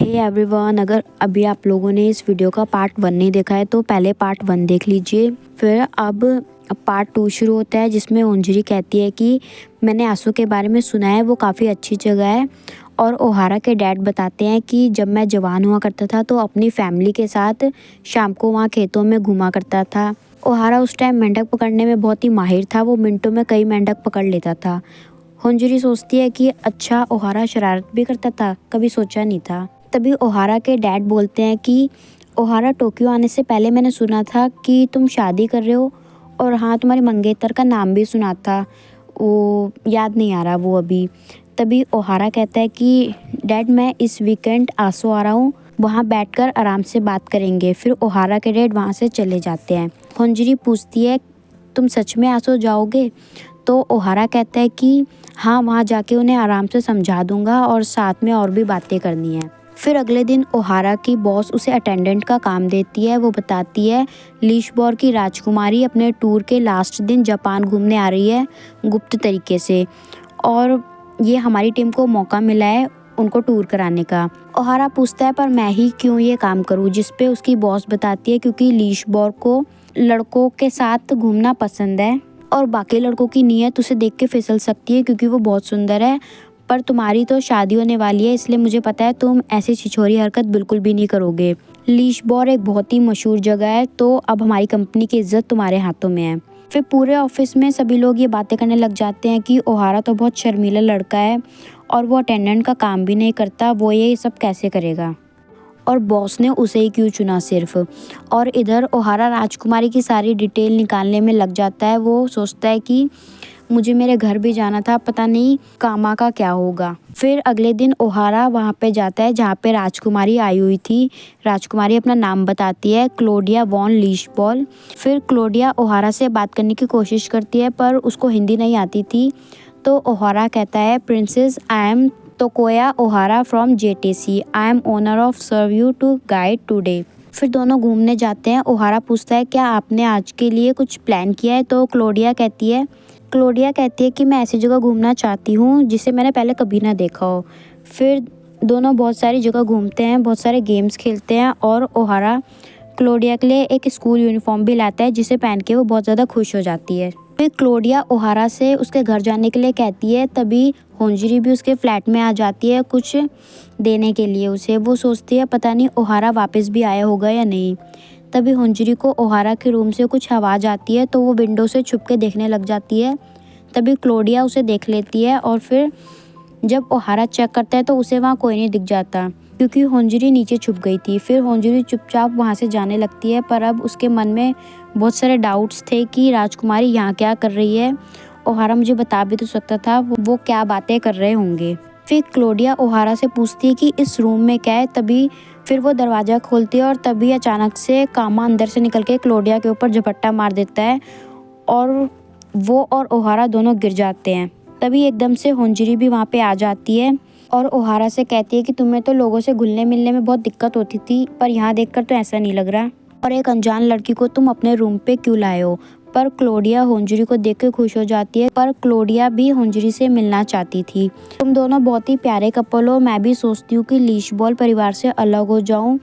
Hey everyone, अगर अभी आप लोगों ने इस वीडियो का पार्ट 1 नहीं देखा है तो पहले पार्ट 1 देख लीजिए। फिर अब पार्ट 2 शुरू होता है जिसमें अंजलि कहती है कि मैंने आंसू के बारे में सुना है, वो काफ़ी अच्छी जगह है। और ओहारा के डैड बताते हैं कि जब मैं जवान हुआ करता था तो अपनी फैमिली के साथ शाम को वहाँ खेतों में घूमा करता था। ओहारा उस टाइम मेंढक पकड़ने में बहुत ही माहिर था, वो मिनटों में कई मेंढक पकड़ लेता था। अंजलि सोचती है कि अच्छा, ओहारा शरारत भी करता था, कभी सोचा नहीं था। तभी ओहारा के डैड बोलते हैं कि ओहारा, टोक्यो आने से पहले मैंने सुना था कि तुम शादी कर रहे हो, और हाँ, तुम्हारे मंगेतर का नाम भी सुना था, वो याद नहीं आ रहा वो अभी। तभी ओहारा कहता है कि डैड, मैं इस वीकेंड आसो आ रहा हूँ, वहाँ बैठकर आराम से बात करेंगे। फिर ओहारा के डैड वहाँ से चले जाते हैं। अंजलि पूछती है, तुम सच में आसो जाओगे? तो ओहारा कहता है कि हाँ, वहाँ जाके उन्हें आराम से समझा दूंगा और साथ में और भी बातें करनी है। फिर अगले दिन ओहारा की बॉस उसे अटेंडेंट का काम देती है। वो बताती है लीशबोर की राजकुमारी अपने टूर के लास्ट दिन जापान घूमने आ रही है गुप्त तरीके से, और ये हमारी टीम को मौका मिला है उनको टूर कराने का। ओहारा पूछता है पर मैं ही क्यों ये काम करूँ, जिस पे उसकी बॉस बताती है क्योंकि लीशबोर को लड़कों के साथ घूमना पसंद है और बाकी लड़कों की नीयत उसे देख के फिसल सकती है क्योंकि वो बहुत सुंदर है। पर तुम्हारी तो शादी होने वाली है, इसलिए मुझे पता है तुम ऐसी छिछोरी हरकत बिल्कुल भी नहीं करोगे। लीशबोर एक बहुत ही मशहूर जगह है, तो अब हमारी कंपनी की इज्जत तुम्हारे हाथों में है। फिर पूरे ऑफिस में सभी लोग ये बातें करने लग जाते हैं कि ओहारा तो बहुत शर्मीला लड़का है और वो अटेंडेंट का काम भी नहीं करता, वो ये सब कैसे करेगा, और बॉस ने उसे ही क्यों चुना सिर्फ। और इधर ओहारा राजकुमारी की सारी डिटेल निकालने में लग जाता है। वो सोचता है कि मुझे मेरे घर भी जाना था, पता नहीं कामा का क्या होगा। फिर अगले दिन ओहारा वहाँ पे जाता है जहाँ पे राजकुमारी आई हुई थी। राजकुमारी अपना नाम बताती है, क्लोडिया वॉन लीशबॉल। फिर क्लोडिया ओहारा से बात करने की कोशिश करती है पर उसको हिंदी नहीं आती थी। तो ओहारा कहता है, princess, I am Tokoya Ohara from JTC, I am honour of serve you to guide today. फिर दोनों घूमने जाते हैं। ओहारा पूछता है, क्या आपने आज के लिए कुछ प्लान किया है? तो क्लोडिया कहती है कि मैं ऐसी जगह घूमना चाहती हूँ जिसे मैंने पहले कभी ना देखा हो। फिर दोनों बहुत सारी जगह घूमते हैं, बहुत सारे गेम्स खेलते हैं, और ओहारा क्लोडिया के लिए एक स्कूल यूनिफॉर्म भी लाता है जिसे पहन के वो बहुत ज़्यादा खुश हो जाती है। फिर क्लोडिया ओहारा से उसके घर जाने के लिए कहती है। तभी अंजलि भी उसके फ्लैट में आ जाती है कुछ देने के लिए उसे। वो सोचती है पता नहीं ओहारा वापस भी आया होगा या नहीं। तभी अंजलि को ओहारा के रूम से कुछ आवाज़ आती है तो वो विंडो से छुप के देखने लग जाती है। तभी क्लोडिया उसे देख लेती है और फिर जब ओहारा चेक करता है तो उसे वहाँ कोई नहीं दिख जाता क्योंकि अंजलि नीचे छुप गई थी। फिर अंजलि चुपचाप वहाँ से जाने लगती है, पर अब उसके मन में बहुत सारे डाउट्स थे कि राजकुमारी यहाँ क्या कर रही है। ओहारा मुझे बता भी तो सकता था वो क्या बातें कर रहे होंगे। फिर क्लोडिया ओहारा से पूछती है कि इस रूम में क्या है। तभी फिर वो दरवाज़ा खोलती है और तभी अचानक से कामा अंदर से निकल के क्लोडिया के ऊपर झपट्टा मार देता है और वो और ओहारा दोनों गिर जाते हैं। तभी एकदम से अंजलि भी वहाँ पे आ जाती है और ओहारा से कहती है कि तुम्हें तो लोगों से घुलने मिलने में बहुत दिक्कत होती थी, पर यहाँ देखकर तो ऐसा नहीं लग रहा, और एक अनजान लड़की को तुम अपने रूम पे क्यों लाए हो। पर क्लोडिया अंजलि को देख के खुश हो जाती है, पर क्लोडिया भी अंजलि से मिलना चाहती थी। तुम दोनों बहुत ही प्यारे कपल हो, मैं भी सोचती हूँ कि लीशबॉल परिवार से अलग हो जाऊँ।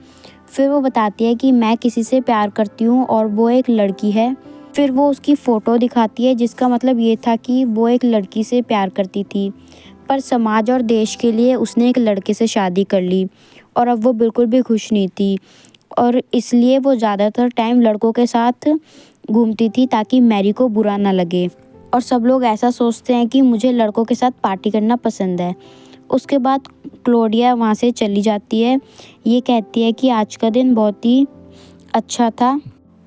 फिर वो बताती है कि मैं किसी से प्यार करती हूँ और वो एक लड़की है। फिर वो उसकी फ़ोटो दिखाती है जिसका मतलब ये था कि वो एक लड़की से प्यार करती थी, पर समाज और देश के लिए उसने एक लड़के से शादी कर ली और अब वो बिल्कुल भी खुश नहीं थी, और इसलिए वो ज़्यादातर टाइम लड़कों के साथ घूमती थी ताकि मैरी को बुरा ना लगे। और सब लोग ऐसा सोचते हैं कि मुझे लड़कों के साथ पार्टी करना पसंद है। उसके बाद क्लोडिया वहाँ से चली जाती है। ये कहती है कि आज का दिन बहुत ही अच्छा था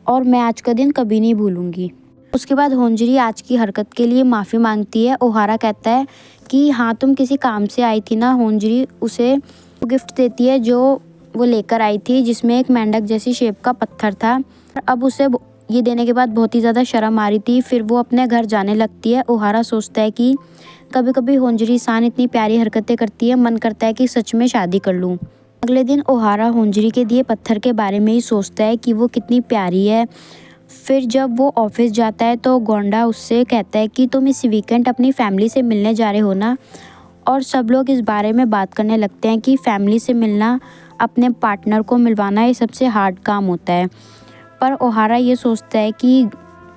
और मैं आज का दिन कभी नहीं भूलूंगी। उसके बाद अंजलि आज की हरकत के लिए माफ़ी मांगती है। ओहारा कहता है कि हाँ, तुम किसी काम से आई थी ना। अंजलि उसे गिफ्ट देती है जो वो लेकर आई थी, जिसमें एक मेंढक जैसी शेप का पत्थर था। अब उसे ये देने के बाद बहुत ही ज़्यादा शर्म आ रही थी। फिर वो अपने घर जाने लगती है। ओहारा सोचता है कि कभी कभी अंजलि इंसान इतनी प्यारी हरकतें करती है, मन करता है कि सच में शादी कर लूँ। अगले दिन ओहारा अंजलि के दिए पत्थर के बारे में ही सोचता है कि वो कितनी प्यारी है। फिर जब वो ऑफिस जाता है तो गोंडा उससे कहता है कि तुम इस वीकेंड अपनी फैमिली से मिलने जा रहे हो ना। और सब लोग इस बारे में बात करने लगते हैं कि फैमिली से मिलना, अपने पार्टनर को मिलवाना ये सबसे हार्ड काम होता है। पर ओहारा ये सोचता है कि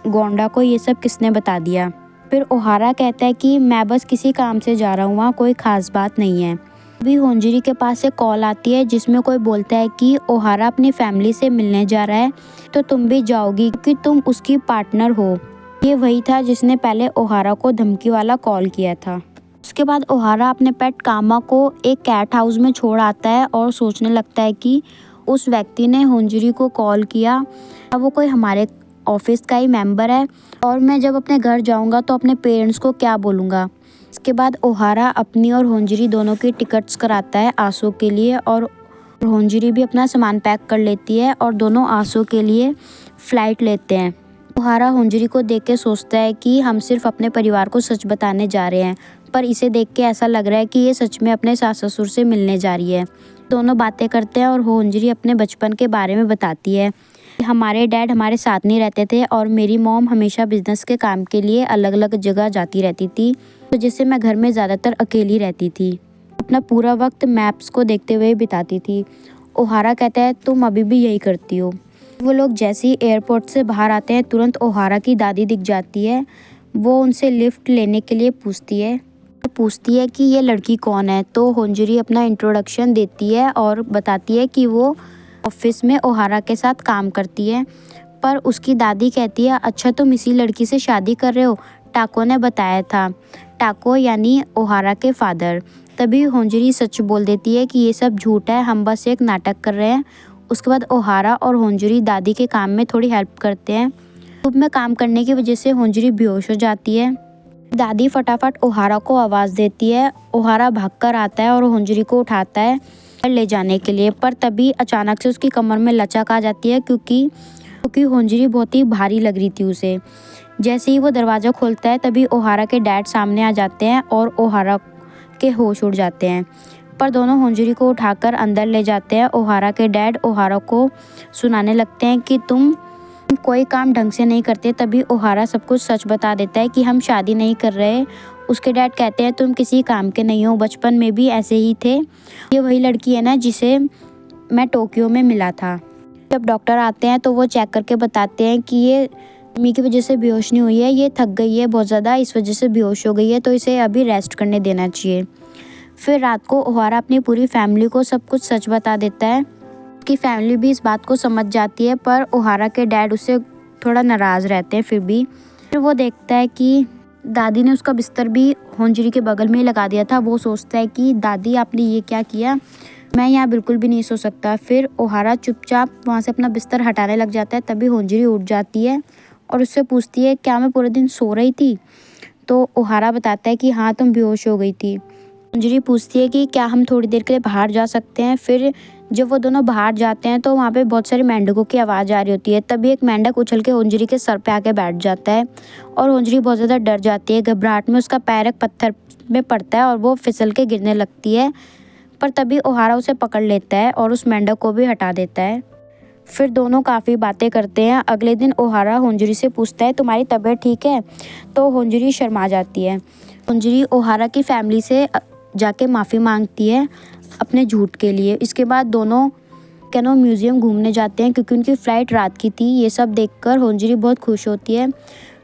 गोंडा को ये सब किसने बता दिया। फिर ओहारा कहता है कि मैं बस किसी काम से जा रहा हूँ, वहाँ कोई ख़ास बात नहीं है। अभी होंजरी के पास से कॉल आती है जिसमें कोई बोलता है कि ओहारा अपनी फैमिली से मिलने जा रहा है, तो तुम भी जाओगी क्योंकि तुम उसकी पार्टनर हो। ये वही था जिसने पहले ओहारा को धमकी वाला कॉल किया था। उसके बाद ओहारा अपने पेट कामा को एक कैट हाउस में छोड़ आता है और सोचने लगता है कि उस व्यक्ति ने होंजरी को कॉल किया, अब वो कोई हमारे ऑफिस का ही मेंबर है और मैं जब अपने घर जाऊंगा तो अपने पेरेंट्स को क्या बोलूँगा। इसके बाद ओहारा अपनी और होंजरी दोनों की टिकट्स कराता है आसो के लिए और होंजरी भी अपना सामान पैक कर लेती है और दोनों आसो के लिए फ़्लाइट लेते हैं। ओहारा होंजरी को देख के सोचता है कि हम सिर्फ अपने परिवार को सच बताने जा रहे हैं, पर इसे देख के ऐसा लग रहा है कि ये सच में अपने सास ससुर से मिलने जा रही है। दोनों बातें करते हैं और होंजरी अपने बचपन के बारे में बताती है। हमारे डैड हमारे साथ नहीं रहते थे और मेरी मॉम हमेशा बिजनेस के काम के लिए अलग अलग जगह जाती रहती थी, तो जिससे मैं घर में ज़्यादातर अकेली रहती थी। अपना पूरा वक्त मैप्स को देखते हुए बिताती थी। ओहारा कहता है तुम अभी भी यही करती हो। वो लोग जैसे ही एयरपोर्ट से बाहर आते हैं तुरंत ओहारा की दादी दिख जाती है। वो उनसे लिफ्ट लेने के लिए पूछती है कि ये लड़की कौन है। तो होंजरी अपना इंट्रोडक्शन देती है और बताती है कि वो ऑफिस में ओहारा के साथ काम करती है। पर उसकी दादी कहती है अच्छा तुम इसी लड़की से शादी कर रहे हो, टाको ने बताया था। टाको यानी ओहारा के फादर। तभी होंजरी सच बोल देती है कि ये सब झूठ है, हम बस एक नाटक कर रहे हैं। उसके बाद ओहारा और होंजरी दादी के काम में थोड़ी हेल्प करते हैं। धूप में काम करने की वजह से होंजरी बेहोश हो जाती है। दादी फटाफट ओहारा को आवाज़ देती है। ओहारा भागकर आता है और होंजरी को उठाता है ले जाने के लिए, पर तभी अचानक से उसकी कमर में लचक आ जाती है क्योंकि होंजरी बहुत ही भारी लग रही थी उसे। जैसे ही वो दरवाज़ा खोलता है तभी ओहारा के डैड सामने आ जाते हैं और ओहारा के होश उड़ जाते हैं, पर दोनों होंजरी को उठाकर अंदर ले जाते हैं। ओहारा के डैड ओहारा को सुनाने लगते हैं कि तुम कोई काम ढंग से नहीं करते। तभी ओहारा सब कुछ सच बता देता है कि हम शादी नहीं कर रहे। उसके डैड कहते हैं तुम किसी काम के नहीं हो, बचपन में भी ऐसे ही थे। ये वही लड़की है ना जिसे मैं टोक्यो में मिला था। जब डॉक्टर आते हैं तो वो चेक करके बताते हैं कि ये गर्मी की वजह से बेहोश नहीं हुई है, ये थक गई है बहुत ज़्यादा, इस वजह से बेहोश हो गई है, तो इसे अभी रेस्ट करने देना चाहिए। फिर रात को ओहारा अपनी पूरी फैमिली को सब कुछ सच बता देता है। उसकी फैमिली भी इस बात को समझ जाती है, पर ओहारा के डैड उससे थोड़ा नाराज़ रहते हैं। फिर वो देखता है कि दादी ने उसका बिस्तर भी होंजरी के बगल में ही लगा दिया था। वो सोचता है कि दादी आपने ये क्या किया, मैं यहाँ बिल्कुल भी नहीं सो सकता। फिर ओहारा चुपचाप वहाँ से अपना बिस्तर हटाने लग जाता है। तभी होंजरी उठ जाती है और उससे पूछती है क्या मैं पूरे दिन सो रही थी। तो ओहारा बताता है कि हाँ तुम बेहोश हो गई थी। होंजरी पूछती है कि क्या हम थोड़ी देर के लिए बाहर जा सकते हैं। फिर जब वो दोनों बाहर जाते हैं तो वहाँ पे बहुत सारे मेंढकों की आवाज़ आ रही होती है। तभी एक मेंढक उछल के होंजरी के सर पे आके बैठ जाता है और होंजरी बहुत ज़्यादा डर जाती है। घबराहट में उसका पैर एक पत्थर में पड़ता है और वो फिसल के गिरने लगती है, पर तभी ओहारा उसे पकड़ लेता है और उस मेंढक को भी हटा देता है। फिर दोनों काफ़ी बातें करते हैं। अगले दिन ओहारा होंजरी से पूछता है तुम्हारी तबीयत ठीक है, तो होंजरी शर्मा जाती है। होंजरी ओहारा की फैमिली से जाके माफ़ी मांगती है अपने झूठ के लिए। इसके बाद दोनों कैनो म्यूज़ियम घूमने जाते हैं क्योंकि उनकी फ़्लाइट रात की थी। ये सब देखकर होंजरी बहुत खुश होती है।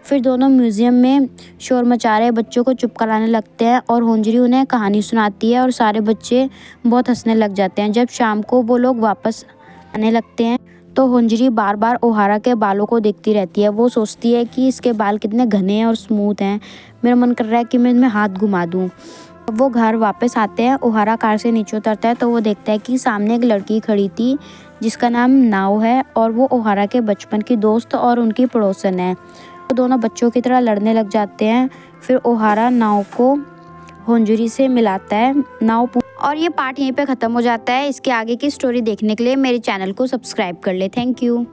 फिर दोनों म्यूज़ियम में शोर मचा रहे बच्चों को चुप कराने लगते हैं और होंजरी उन्हें कहानी सुनाती है और सारे बच्चे बहुत हंसने लग जाते हैं। जब शाम को वो लोग वापस आने लगते हैं तो होंजरी बार बार ओहारा के बालों को देखती रहती है। वो सोचती है कि इसके बाल कितने घने और स्मूथ हैं, मेरा मन कर रहा है कि मैं इनमें हाथ घुमा दूँ। जब वो घर वापस आते हैं ओहारा कार से नीचे उतरता है तो वो देखता है कि सामने एक लड़की खड़ी थी जिसका नाम नाओ है और वो ओहारा के बचपन की दोस्त और उनकी पड़ोसन है। वो दोनों बच्चों की तरह लड़ने लग जाते हैं। फिर ओहारा नाओ को होंजरी से मिलाता है। नाओ और ये पार्ट यहीं पे ख़त्म हो जाता है। इसके आगे की स्टोरी देखने के लिए मेरे चैनल को सब्सक्राइब कर ले। Thank you.